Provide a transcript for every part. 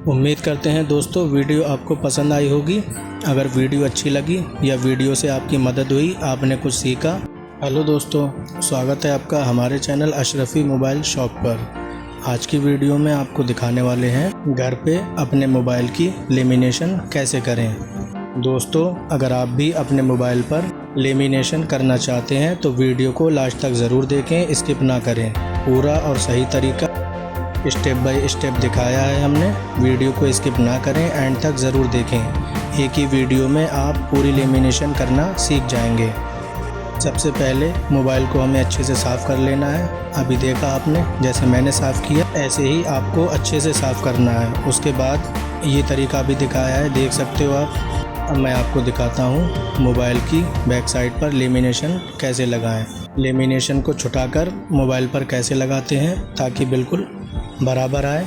उम्मीद करते हैं दोस्तों वीडियो आपको पसंद आई होगी। अगर वीडियो अच्छी लगी या वीडियो से आपकी मदद हुई, आपने कुछ सीखा। हेलो दोस्तों, स्वागत है आपका हमारे चैनल अशरफी मोबाइल शॉप पर। आज की वीडियो में आपको दिखाने वाले हैं घर पे अपने मोबाइल की लेमिनेशन कैसे करें। दोस्तों, अगर आप भी अपने मोबाइल पर लेमिनेशन करना चाहते हैं तो वीडियो को लास्ट तक ज़रूर देखें, स्किप ना करें। पूरा और सही तरीका स्टेप बाय स्टेप दिखाया है हमने। वीडियो को स्किप ना करें, एंड तक ज़रूर देखें। एक ही वीडियो में आप पूरी लेमिनेशन करना सीख जाएंगे। सबसे पहले मोबाइल को हमें अच्छे से साफ़ कर लेना है। अभी देखा आपने, जैसे मैंने साफ़ किया ऐसे ही आपको अच्छे से साफ़ करना है। उसके बाद ये तरीका भी दिखाया है, देख सकते हो आप। अब मैं आपको दिखाता हूँ मोबाइल की बैक साइड पर लेमिनेशन कैसे लगाएं। लेमिनेशन को छुटाकर मोबाइल पर कैसे लगाते हैं ताकि बिल्कुल बराबर आए।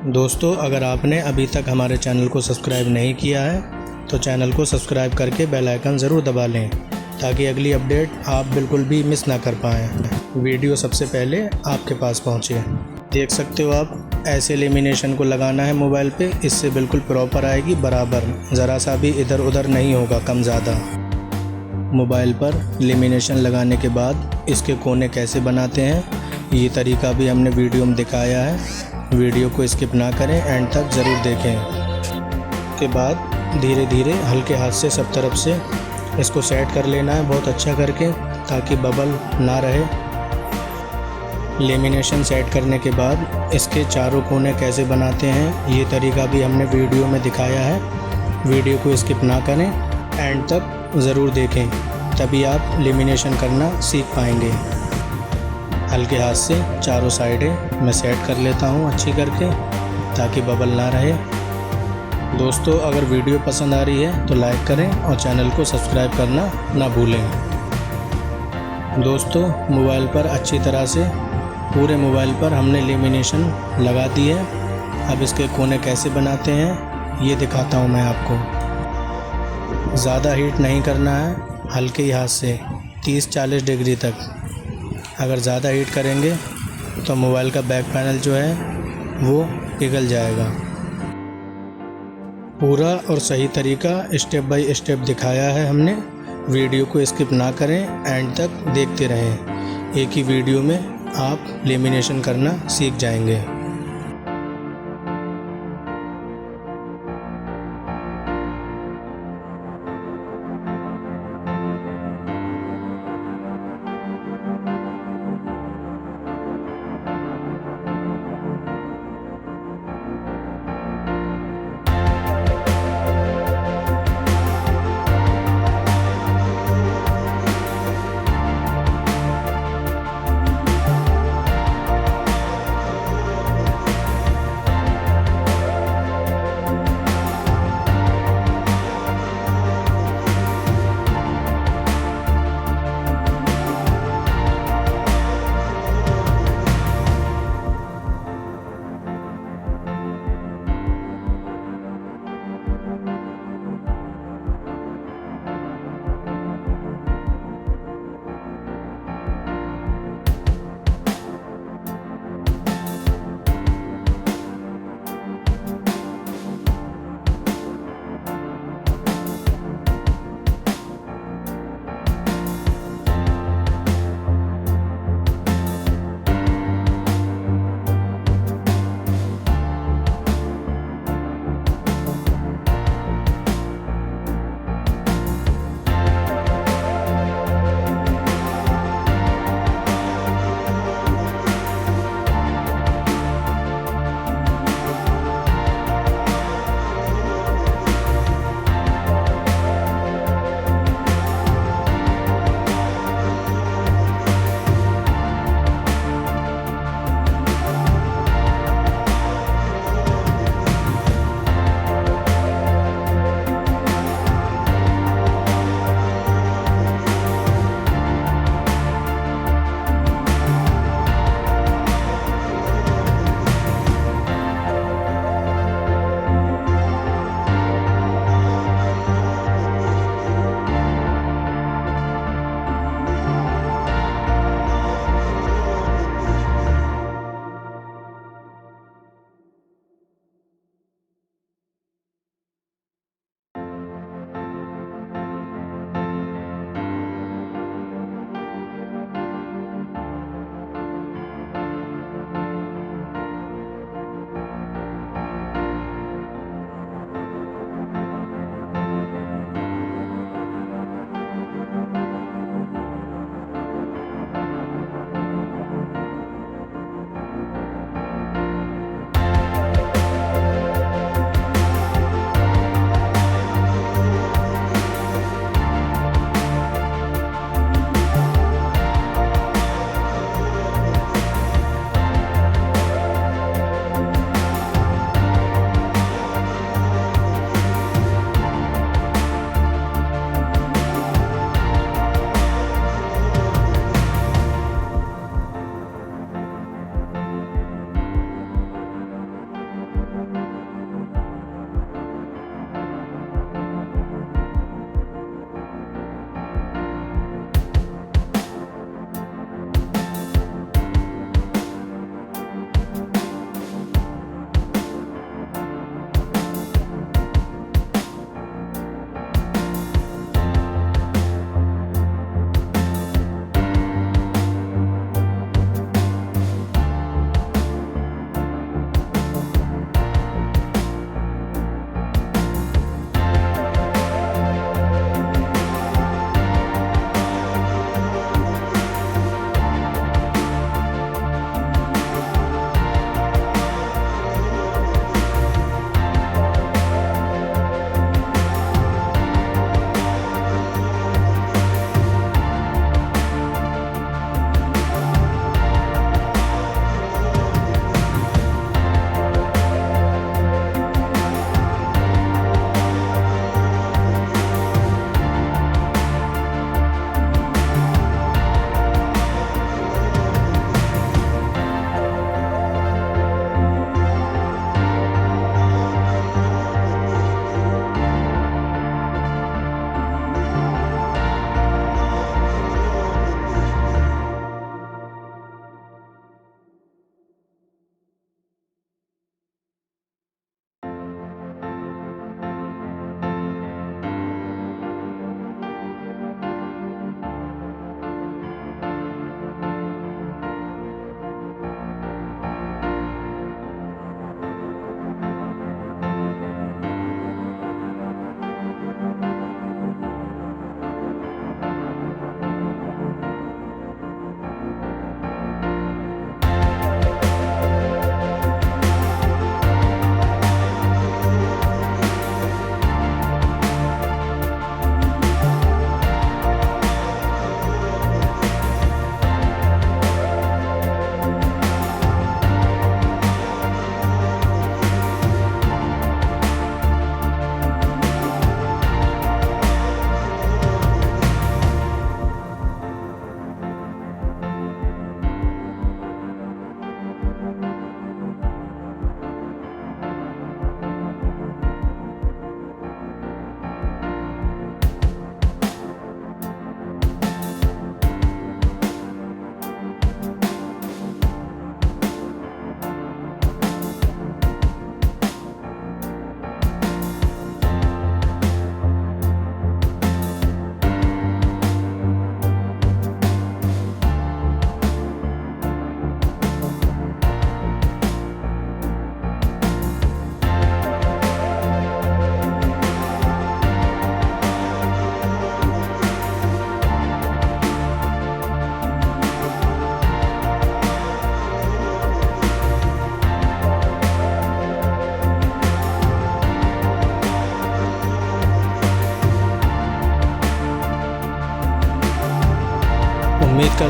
दोस्तों, अगर आपने अभी तक हमारे चैनल को सब्सक्राइब नहीं किया है तो चैनल को सब्सक्राइब करके बेल आइकन ज़रूर दबा लें ताकि अगली अपडेट आप बिल्कुल भी मिस ना कर पाएँ। वीडियो सबसे पहले आपके पास पहुँचे। देख सकते हो आप, ऐसे लेमिनेशन को लगाना है मोबाइल पे, इससे बिल्कुल प्रॉपर आएगी, बराबर, ज़रा सा भी इधर उधर नहीं होगा, कम ज़्यादा। मोबाइल पर लेमिनेशन लगाने के बाद इसके कोने कैसे बनाते हैं ये तरीका भी हमने वीडियो में दिखाया है। वीडियो को स्किप ना करें, एंड तक ज़रूर देखें। के बाद धीरे धीरे हल्के हाथ से सब तरफ से इसको सेट कर लेना है बहुत अच्छा करके, ताकि बबल ना रहे। लेमिनेशन सेट करने के बाद इसके चारों कोने कैसे बनाते हैं ये तरीका भी हमने वीडियो में दिखाया है। वीडियो को स्किप ना करें, एंड तक ज़रूर देखें, तभी आप लेमिनेशन करना सीख पाएंगे। हल्के हाथ से चारों साइडें मैं सेट कर लेता हूँ अच्छी करके, ताकि बबल ना रहे। दोस्तों, अगर वीडियो पसंद आ रही है तो लाइक करें और चैनल को सब्सक्राइब करना ना भूलें। दोस्तों, मोबाइल पर अच्छी तरह से पूरे मोबाइल पर हमने लेमिनेशन लगा दी है। अब इसके कोने कैसे बनाते हैं ये दिखाता हूँ मैं आपको। ज़्यादा हीट नहीं करना है, हल्के ही हाथ से 30-40 डिग्री तक। अगर ज़्यादा हीट करेंगे तो मोबाइल का बैक पैनल जो है वो पिघल जाएगा। पूरा और सही तरीका स्टेप बाय स्टेप दिखाया है हमने। वीडियो को स्किप ना करें, एंड तक देखते रहें। एक ही वीडियो में आप लेमिनेशन करना सीख जाएंगे।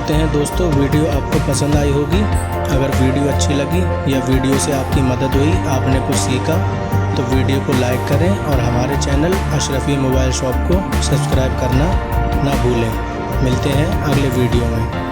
करते हैं दोस्तों वीडियो आपको पसंद आई होगी। अगर वीडियो अच्छी लगी या वीडियो से आपकी मदद हुई, आपने कुछ सीखा, तो वीडियो को लाइक करें और हमारे चैनल अशरफी मोबाइल शॉप को सब्सक्राइब करना ना भूलें। मिलते हैं अगले वीडियो में।